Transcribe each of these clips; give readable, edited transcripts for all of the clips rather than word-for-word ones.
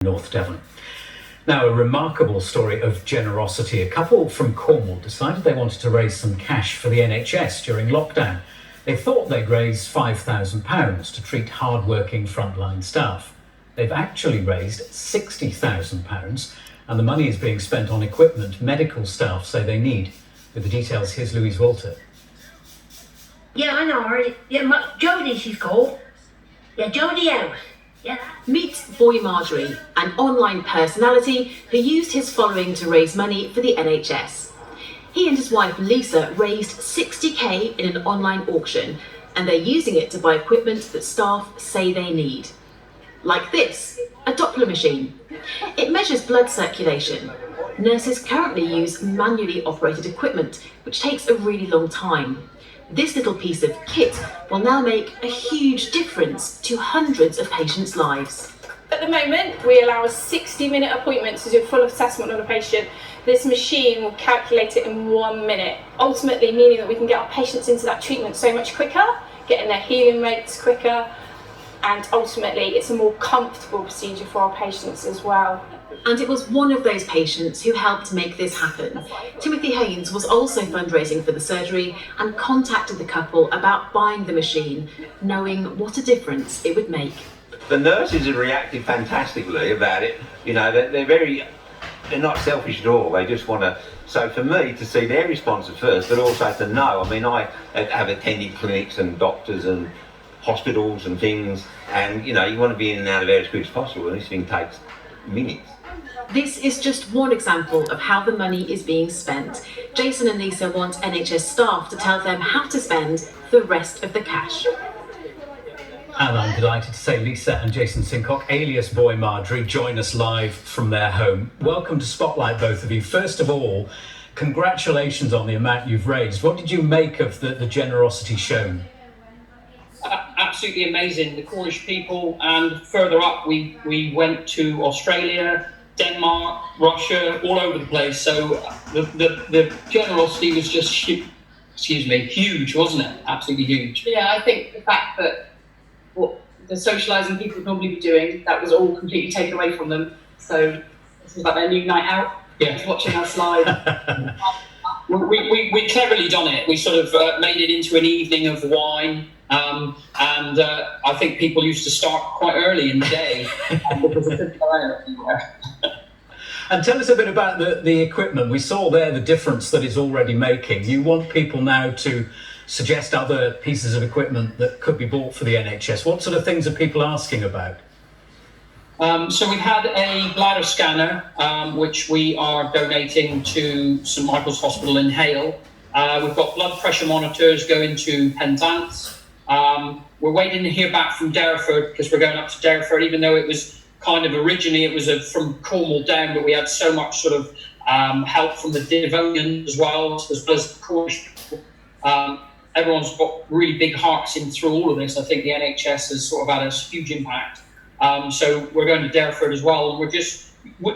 North Devon. Now, a remarkable story of generosity. A couple from Cornwall decided they wanted to raise some cash for the NHS during lockdown. They thought they'd raise £5,000 to treat hard-working frontline staff. They've actually raised £60,000, and the money is being spent on equipment medical staff say they need. With the details, here's Louise Walter. Yeah, I know her. Yeah, Jodie she's called. Yeah, Jodie House. Yeah. Meet Boy Marjorie, an online personality who used his following to raise money for the NHS. He and his wife Lisa raised 60k in an online auction, and they're using it to buy equipment that staff say they need. Like this, a Doppler machine. It measures blood circulation. Nurses currently use manually operated equipment, which takes a really long time. This little piece of kit will now make a huge difference to hundreds of patients' lives. At the moment, we allow a 60-minute appointment to do a full assessment on a patient. This machine will calculate it in 1 minute, ultimately meaning that we can get our patients into that treatment so much quicker, getting their healing rates quicker, and ultimately it's a more comfortable procedure for our patients as well. And it was one of those patients who helped make this happen. Timothy Haynes was also fundraising for the surgery and contacted the couple about buying the machine, knowing what a difference it would make. The nurses have reacted fantastically about it. You know, they're not selfish at all. They just want to. So for me to see their response at first, but also to know. I mean, I have attended clinics and doctors and hospitals and things, and you know, you want to be in and out of there as quick as possible, and this thing takes minutes. This is just one example of how the money is being spent. Jason and Lisa want NHS staff to tell them how to spend the rest of the cash. And I'm delighted to say Lisa and Jason R.Sincock, alias Boy Marjorie, join us live from their home. Welcome to Spotlight, both of you. First of all, congratulations on the amount you've raised. What did you make of the generosity shown? Absolutely amazing. The Cornish people, and further up we went to Australia, Denmark, Russia, all over the place. So the generosity was just huge, wasn't it? Absolutely huge. Yeah, I think the fact that what the socialising people would normally be doing, that was all completely taken away from them. So this was like their new night out. Yeah. Just watching us live. We cleverly done it. We sort of made it into an evening of wine. And I think people used to start quite early in the day because they couldn't go out anywhere. And tell us a bit about the equipment. We saw there the difference that it's already making. You want people now to suggest other pieces of equipment that could be bought for the NHS. What sort of things are people asking about? So we've had a bladder scanner, which we are donating to St Michael's Hospital in Hale. We've got blood pressure monitors going to Penzance. We're waiting to hear back from Derriford because we're going up to Derriford, even though it was kind of originally it was from Cornwall down, but we had so much sort of help from the Devonians as well as the Cornish people. Everyone's got really big hearts in through all of this. I think the NHS has sort of had a huge impact. So we're going to Derriford as well, and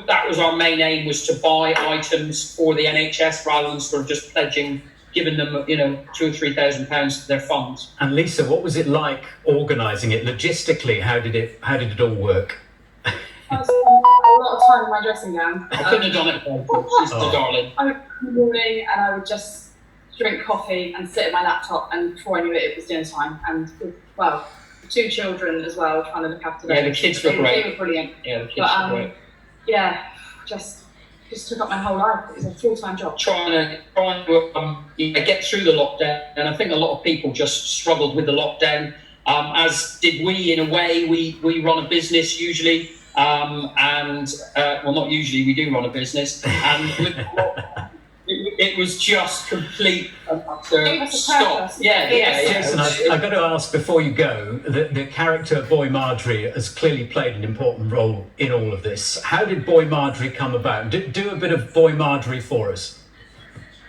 that was our main aim, was to buy items for the NHS rather than sort of just giving them, you know, £2,000 or £3,000 to their funds. And Lisa, what was it like organising it logistically? How did it all work? I spent a lot of time in my dressing gown. I couldn't have done it better. She's the darling. I would come in the morning and I would just drink coffee and sit at my laptop, and before I knew it was dinner time. And with, well, 2 children as well, trying to look after them. Yeah, the kids were great. They were brilliant. Yeah, the kids were great. Yeah, just took up my whole life. It was a full-time job. Trying to get through the lockdown, and I think a lot of people just struggled with the lockdown, as did we. In a way, we run a business usually, well, not usually, we do run a business, and it was just complete and utter stop. Yeah. Jason, I've got to ask before you go, the character Boy Marjorie has clearly played an important role in all of this. How did Boy Marjorie come about? Do a bit of Boy Marjorie for us.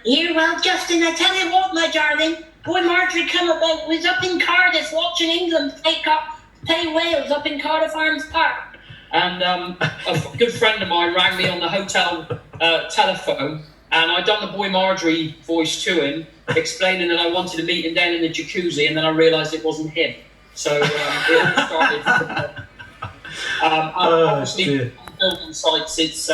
Yeah, well, Justin, I tell you what, my darling, Boy Marjorie come about, was up in Cardiff watching England play Wales up in Cardiff Arms Park. And a good friend of mine rang me on the hotel telephone, and I'd done the Boy Marjorie voice to him, explaining that I wanted to meet him down in the jacuzzi, and then I realised it wasn't him. So it all started. Obviously, building sites, it's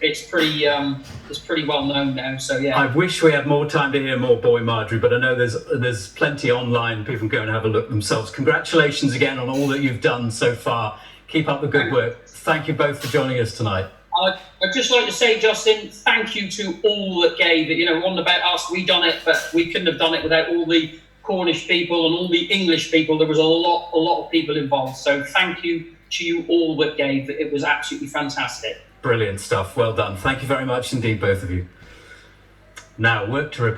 it's pretty well known now. So yeah. I wish we had more time to hear more, Boy Marjorie, but I know there's plenty online. People can go and have a look themselves. Congratulations again on all that you've done so far. Keep up the good work. Thank you both for joining us tonight. I'd just like to say, Justin, thank you to all that gave it. You know, it wasn't about us, we done it, but we couldn't have done it without all the Cornish people and all the English people. There was a lot of people involved. So thank you to you all that gave. It was absolutely fantastic. Brilliant stuff. Well done. Thank you very much indeed, both of you. Now, work to repair.